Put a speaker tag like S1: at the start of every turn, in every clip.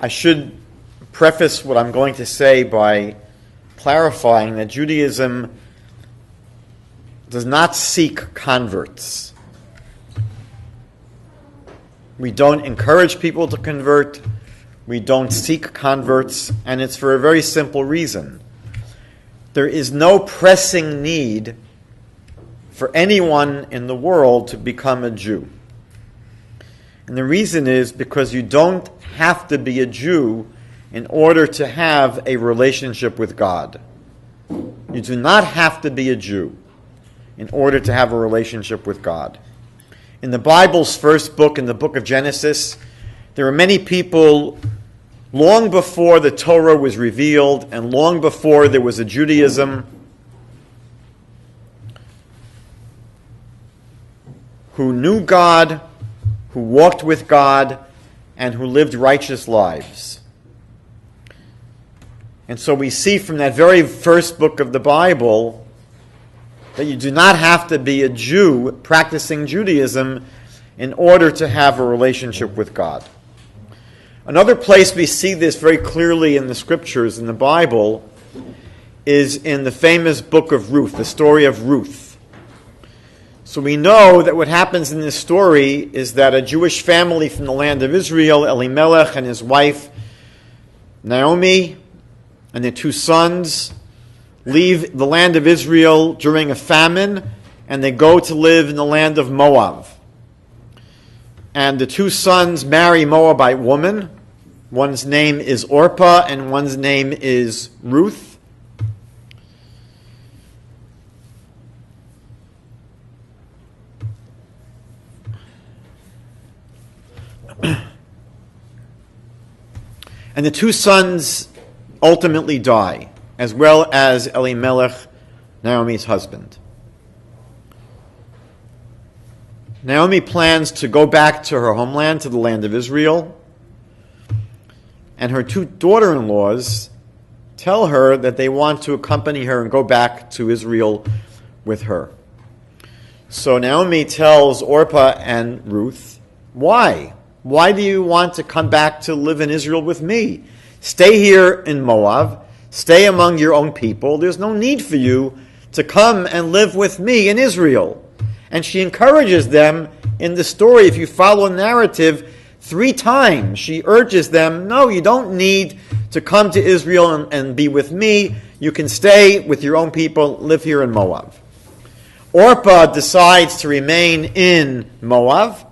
S1: I should preface what I'm going to say by clarifying that Judaism does not seek converts. We don't encourage people to convert. We don't seek converts, and it's for a very simple reason. There is no pressing need for anyone in the world to become a Jew. And the reason is because you don't have to be a Jew in order to have a relationship with God. You do not have to be a Jew in order to have a relationship with God. In the Bible's first book, in the book of Genesis, there are many people long before the Torah was revealed and long before there was a Judaism who knew God, who walked with God, and who lived righteous lives. And so we see from that very first book of the Bible that you do not have to be a Jew practicing Judaism in order to have a relationship with God. Another place we see this very clearly in the scriptures, in the Bible, is in the famous book of Ruth, the story of Ruth. So we know that what happens in this story is that a Jewish family from the land of Israel, Elimelech and his wife Naomi and their two sons, leave the land of Israel during a famine, and they go to live in the land of Moab. And the two sons marry Moabite woman. One's name is Orpah and one's name is Ruth. And the two sons ultimately die, as well as Elimelech, Naomi's husband. Naomi plans to go back to her homeland, to the land of Israel, and her two daughter-in-laws tell her that they want to accompany her and go back to Israel with her. So Naomi tells Orpah and Ruth, why? Why do you want to come back to live in Israel with me? Stay here in Moab. Stay among your own people. There's no need for you to come and live with me in Israel. And she encourages them in the story. If you follow the narrative, 3 times she urges them, no, you don't need to come to Israel and be with me. You can stay with your own people, live here in Moab. Orpah decides to remain in Moab,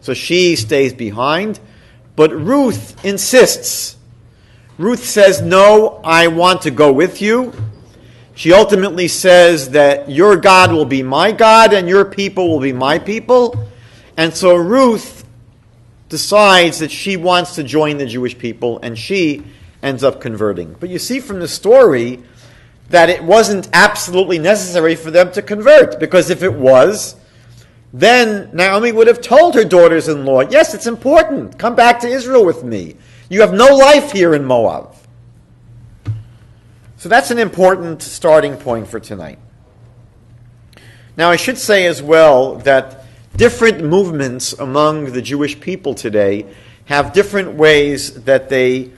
S1: so she stays behind. But Ruth insists. Ruth says, no, I want to go with you. She ultimately says that your God will be my God and your people will be my people. And so Ruth decides that she wants to join the Jewish people, and she ends up converting. But you see from the story that it wasn't absolutely necessary for them to convert, because if it was, then Naomi would have told her daughters-in-law, yes, it's important, come back to Israel with me. You have no life here in Moab. So that's an important starting point for tonight. Now, I should say as well that different movements among the Jewish people today have different ways that they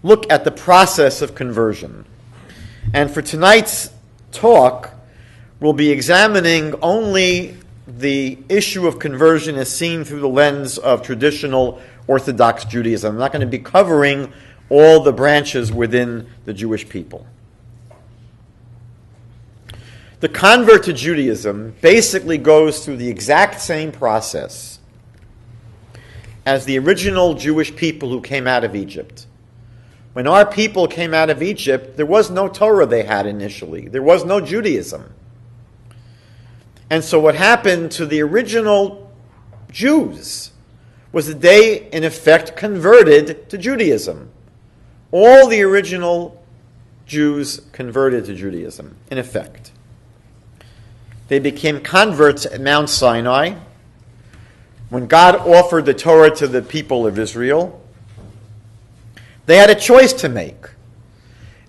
S1: look at the process of conversion. And for tonight's talk, we'll be examining only the issue of conversion as seen through the lens of traditional Orthodox Judaism. I'm not going to be covering all the branches within the Jewish people. The convert to Judaism basically goes through the exact same process as the original Jewish people who came out of Egypt. When our people came out of Egypt, there was no Torah they had initially. There was no Judaism. And so what happened to the original Jews was that they, in effect, converted to Judaism. All the original Jews converted to Judaism, in effect. They became converts at Mount Sinai when God offered the Torah to the people of Israel. They had a choice to make.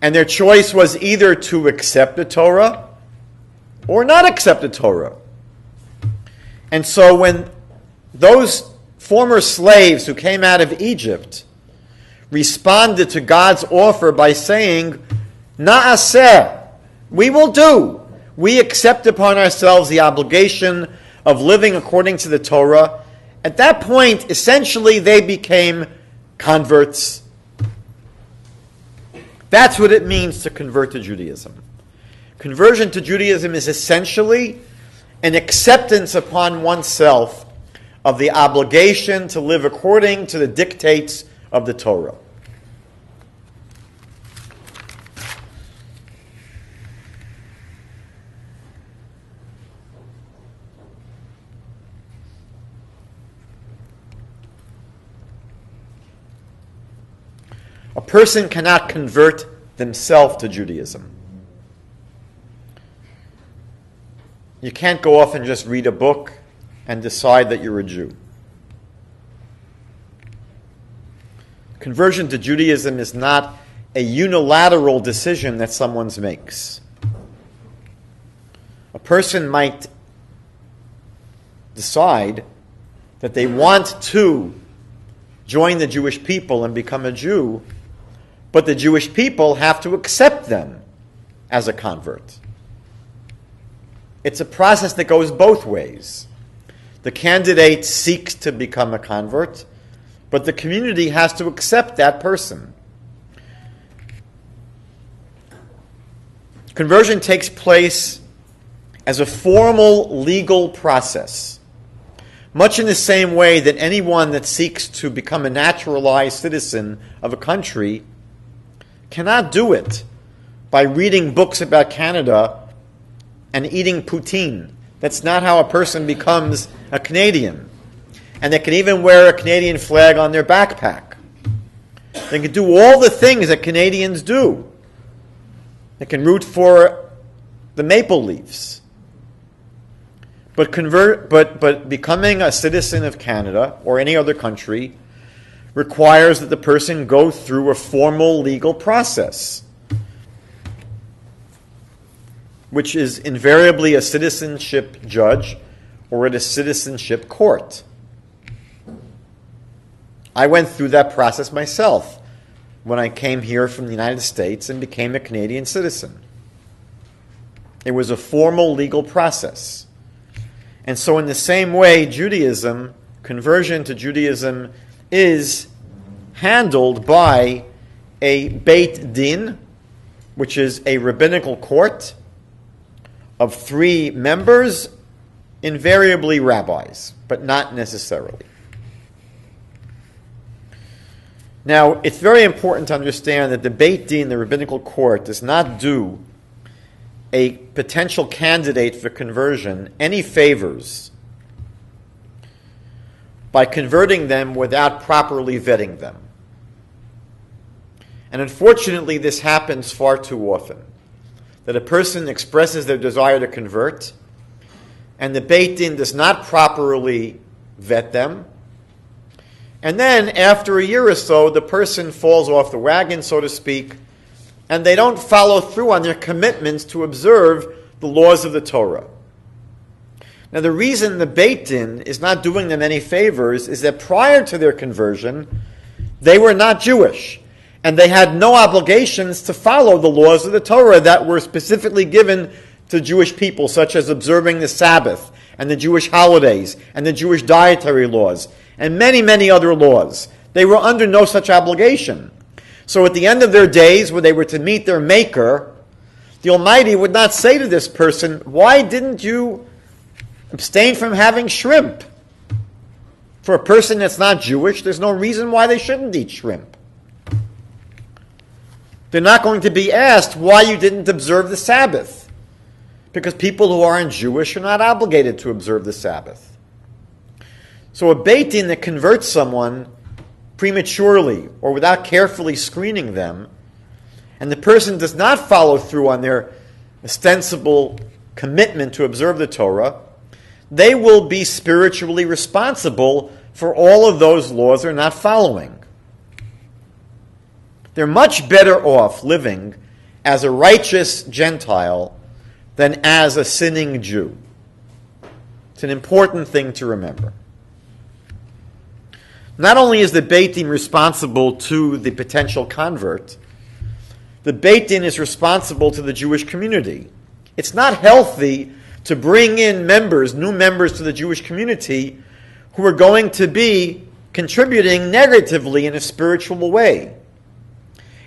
S1: And their choice was either to accept the Torah or not accept the Torah. And so when those former slaves who came out of Egypt responded to God's offer by saying, Na'aseh, we will do. We accept upon ourselves the obligation of living according to the Torah. At that point, essentially, they became converts. That's what it means to convert to Judaism. Conversion to Judaism is essentially an acceptance upon oneself of the obligation to live according to the dictates of the Torah. A person cannot convert themselves to Judaism. You can't go off and just read a book and decide that you're a Jew. Conversion to Judaism is not a unilateral decision that someone makes. A person might decide that they want to join the Jewish people and become a Jew, but the Jewish people have to accept them as a convert. It's a process that goes both ways. The candidate seeks to become a convert, but the community has to accept that person. Conversion takes place as a formal legal process, much in the same way that anyone that seeks to become a naturalized citizen of a country cannot do it by reading books about Canada and eating poutine. That's not how a person becomes a Canadian. And they can even wear a Canadian flag on their backpack. They can do all the things that Canadians do. They can root for the Maple Leafs. But becoming a citizen of Canada or any other country requires that the person go through a formal legal process, which is invariably a citizenship judge or at a citizenship court. I went through that process myself when I came here from the United States and became a Canadian citizen. It was a formal legal process. And so in the same way, Judaism, conversion to Judaism, is handled by a Beit Din, which is a rabbinical court of 3 members, invariably rabbis, but not necessarily. Now, it's very important to understand that the Beit Din, the rabbinical court, does not do a potential candidate for conversion any favors by converting them without properly vetting them. And unfortunately, this happens far too often, that a person expresses their desire to convert, and the Beit Din does not properly vet them. And then, after a year or so, the person falls off the wagon, so to speak, and they don't follow through on their commitments to observe the laws of the Torah. Now, the reason the Beit Din is not doing them any favors is that prior to their conversion, they were not Jewish, and they had no obligations to follow the laws of the Torah that were specifically given to Jewish people, such as observing the Sabbath, and the Jewish holidays, and the Jewish dietary laws, and many, many other laws. They were under no such obligation. So at the end of their days, when they were to meet their Maker, the Almighty would not say to this person, "Why didn't you abstain from having shrimp?" For a person that's not Jewish, there's no reason why they shouldn't eat shrimp. They're not going to be asked why you didn't observe the Sabbath, because people who aren't Jewish are not obligated to observe the Sabbath. So a Beit Din that converts someone prematurely or without carefully screening them, and the person does not follow through on their ostensible commitment to observe the Torah, they will be spiritually responsible for all of those laws they're not following. They're much better off living as a righteous Gentile than as a sinning Jew. It's an important thing to remember. Not only is the Beit Din responsible to the potential convert, the Beit Din is responsible to the Jewish community. It's not healthy to bring in new members to the Jewish community who are going to be contributing negatively in a spiritual way.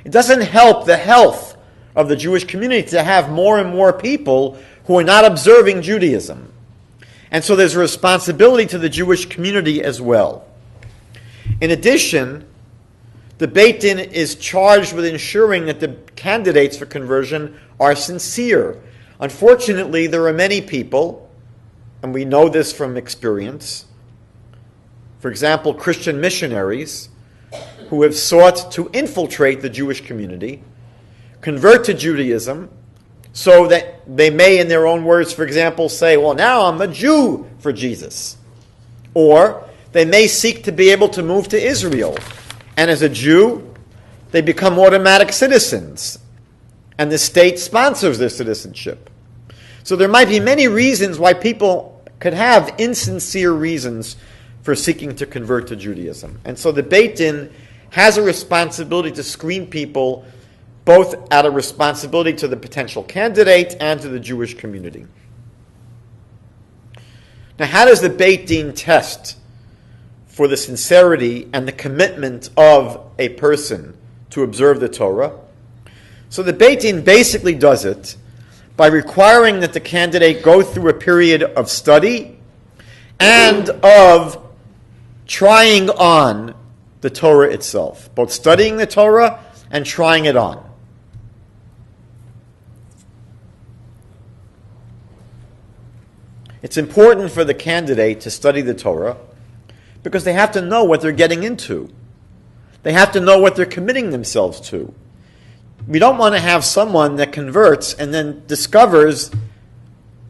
S1: It doesn't help the health of the Jewish community to have more and more people who are not observing Judaism. And so there's a responsibility to the Jewish community as well. In addition, the Beit Din is charged with ensuring that the candidates for conversion are sincere. Unfortunately, there are many people, and we know this from experience, for example, Christian missionaries, who have sought to infiltrate the Jewish community, convert to Judaism, so that they may, in their own words, for example, say, well, now I'm a Jew for Jesus. Or they may seek to be able to move to Israel. And as a Jew, they become automatic citizens. And the state sponsors their citizenship. So there might be many reasons why people could have insincere reasons for seeking to convert to Judaism. And so the Beit Din has a responsibility to screen people, both out of responsibility to the potential candidate and to the Jewish community. Now, how does the Beit Din test for the sincerity and the commitment of a person to observe the Torah? So the Beit Din basically does it by requiring that the candidate go through a period of study and of trying on the Torah itself, both studying the Torah and trying it on. It's important for the candidate to study the Torah because they have to know what they're getting into. They have to know what they're committing themselves to. We don't want to have someone that converts and then discovers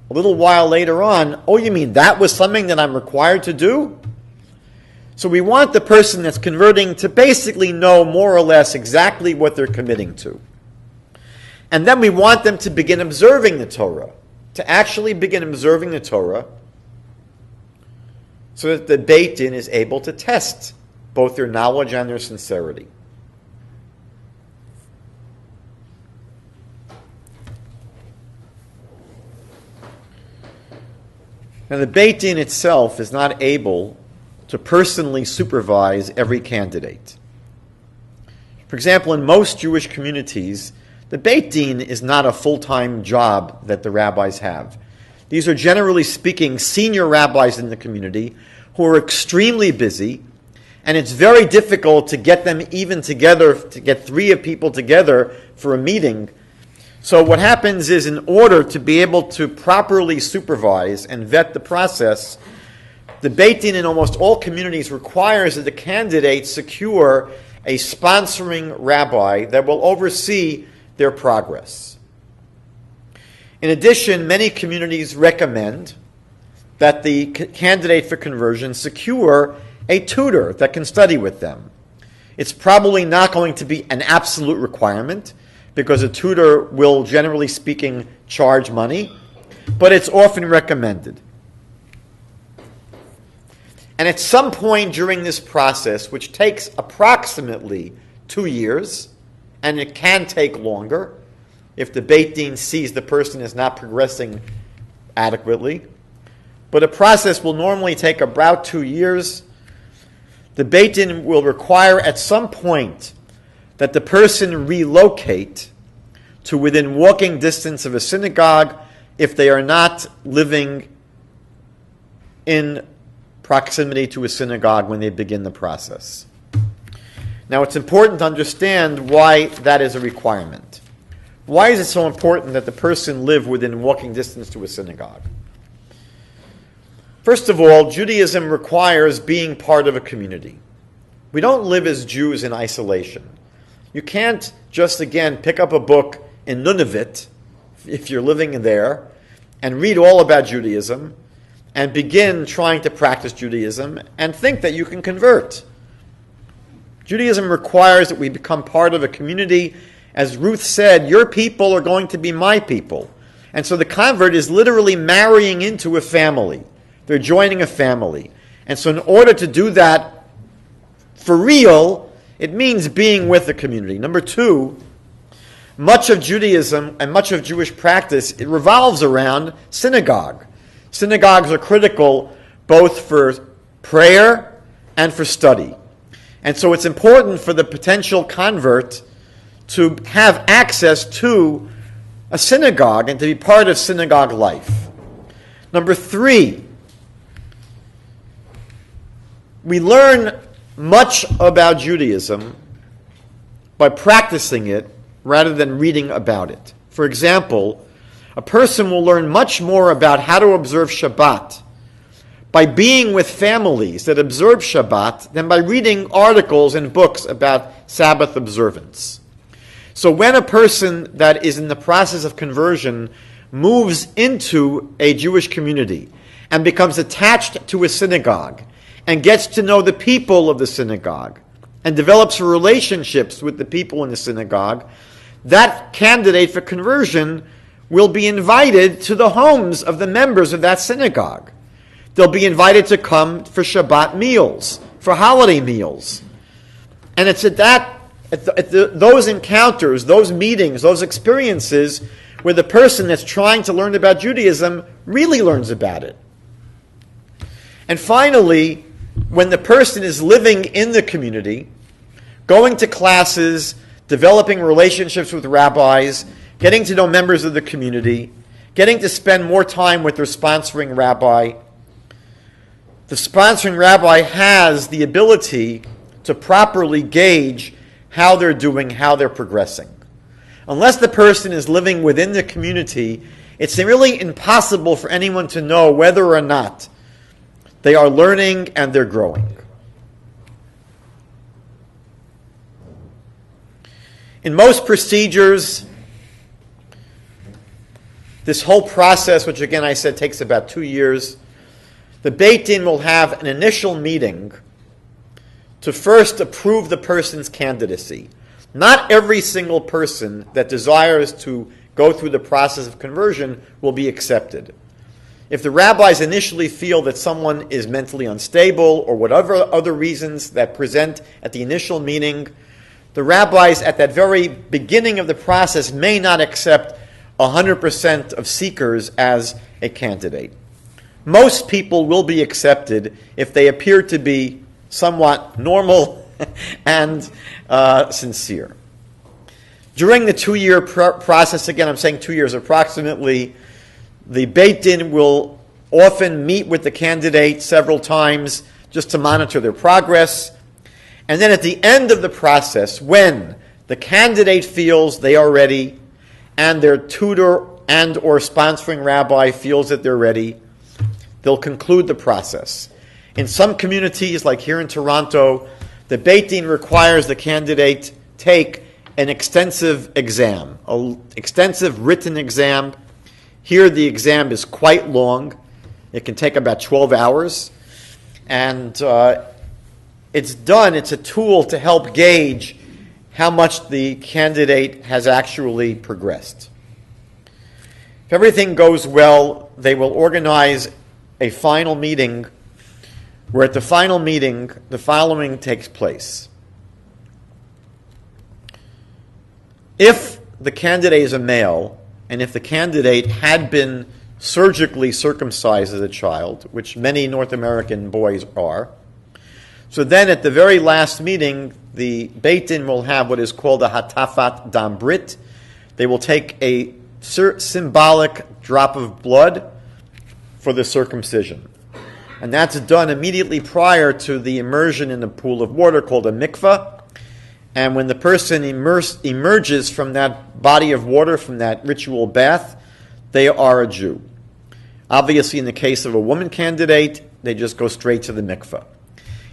S1: a little while later on, oh, you mean that was something that I'm required to do? So we want the person that's converting to basically know more or less exactly what they're committing to. And then we want them to begin observing the Torah, to actually begin observing the Torah, so that the Beit Din is able to test both their knowledge and their sincerity. Now, the Beit Din itself is not able to personally supervise every candidate. For example, in most Jewish communities, the Beit Din is not a full-time job that the rabbis have. These are, generally speaking, senior rabbis in the community who are extremely busy, and it's very difficult to get them even together, to get three of people together for a meeting. So what happens is, in order to be able to properly supervise and vet the process, the Beit Din in almost all communities requires that the candidate secure a sponsoring rabbi that will oversee their progress. In addition, many communities recommend that the candidate for conversion secure a tutor that can study with them. It's probably not going to be an absolute requirement, because a tutor will, generally speaking, charge money, but it's often recommended. And at some point during this process, which takes approximately 2 years, and it can take longer if the Beit Din sees the person is not progressing adequately, but a process will normally take about 2 years, the Beit Din will require at some point that the person relocate to within walking distance of a synagogue if they are not living in proximity to a synagogue when they begin the process. Now, it's important to understand why that is a requirement. Why is it so important that the person live within walking distance to a synagogue? First of all, Judaism requires being part of a community. We don't live as Jews in isolation. You can't just, again, pick up a book in Nunavut, if you're living there, and read all about Judaism, and begin trying to practice Judaism, and think that you can convert. Judaism requires that we become part of a community. As Ruth said, your people are going to be my people. And so the convert is literally marrying into a family. They're joining a family. And so in order to do that For real, it means being with the community. Number two, much of Judaism and much of Jewish practice, it revolves around synagogue. Synagogues are critical both for prayer and for study. And so it's important for the potential convert to have access to a synagogue and to be part of synagogue life. Number three, we learn much about Judaism by practicing it rather than reading about it. For example, a person will learn much more about how to observe Shabbat by being with families that observe Shabbat than by reading articles and books about Sabbath observance. So when a person that is in the process of conversion moves into a Jewish community and becomes attached to a synagogue and gets to know the people of the synagogue and develops relationships with the people in the synagogue, that candidate for conversion will be invited to the homes of the members of that synagogue. They'll be invited to come for Shabbat meals, for holiday meals. And it's at those encounters, those meetings, those experiences where the person that's trying to learn about Judaism really learns about it. And finally, when the person is living in the community, going to classes, developing relationships with rabbis, getting to know members of the community, getting to spend more time with their sponsoring rabbi, the sponsoring rabbi has the ability to properly gauge how they're doing, how they're progressing. Unless the person is living within the community, it's really impossible for anyone to know whether or not they are learning and they're growing. In most procedures, this whole process, which again I said takes about 2 years, the Beit Din will have an initial meeting to first approve the person's candidacy. Not every single person that desires to go through the process of conversion will be accepted. If the rabbis initially feel that someone is mentally unstable or whatever other reasons that present at the initial meeting, the rabbis at that very beginning of the process may not accept 100% of seekers as a candidate. Most people will be accepted if they appear to be somewhat normal and sincere. During the 2-year process, again I'm saying 2 years approximately, the Beit Din will often meet with the candidate several times just to monitor their progress. And then at the end of the process, when the candidate feels they are ready and their tutor and or sponsoring rabbi feels that they're ready, they'll conclude the process. In some communities, like here in Toronto, the Beit Din requires the candidate take an extensive exam, an extensive written exam. Here the exam is quite long. It can take about 12 hours. And it's a tool to help gauge how much the candidate has actually progressed. If everything goes well, they will organize a final meeting where at the final meeting, the following takes place. If the candidate is a male, and if the candidate had been surgically circumcised as a child, which many North American boys are, so then at the very last meeting, the Beit Din will have what is called a hatafat dam brit. They will take a symbolic drop of blood for the circumcision. And that's done immediately prior to the immersion in a pool of water called a mikveh. And when the person emerges from that body of water, from that ritual bath, they are a Jew. Obviously, in the case of a woman candidate, they just go straight to the mikveh.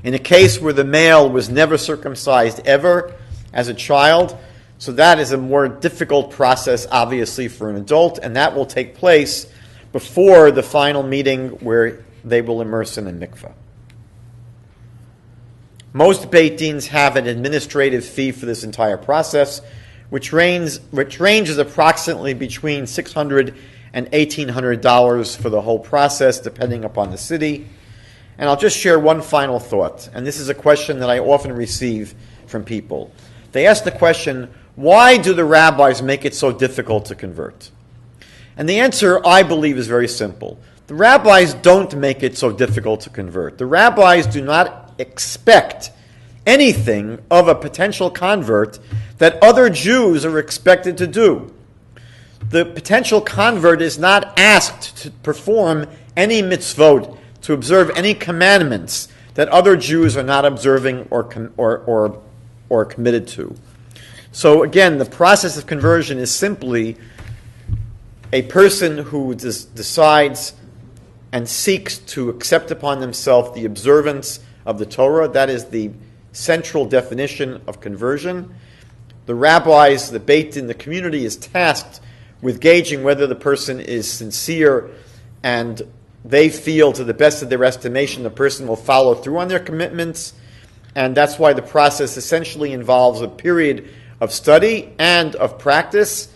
S1: In a case where the male was never circumcised ever as a child, so that is a more difficult process, obviously, for an adult, and that will take place before the final meeting where they will immerse in a mikveh. Most Beit Dins have an administrative fee for this entire process, which ranges approximately between $600 and $1,800 for the whole process, depending upon the city. And I'll just share one final thought, and this is a question that I often receive from people. They ask the question, why do the rabbis make it so difficult to convert? And the answer, I believe, is very simple. The rabbis don't make it so difficult to convert. The rabbis do not expect anything of a potential convert that other Jews are expected to do. The potential convert is not asked to perform any mitzvot, to observe any commandments that other Jews are not observing or committed to. So again, the process of conversion is simply a person who decides and seeks to accept upon themselves the observance of the Torah. That is the central definition of conversion. The rabbis, the Beit Din, the community is tasked with gauging whether the person is sincere, and they feel, to the best of their estimation, the person will follow through on their commitments. And that's why the process essentially involves a period of study and of practice,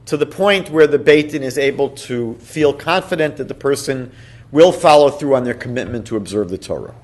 S1: to the point where the Beit Din is able to feel confident that the person will follow through on their commitment to observe the Torah.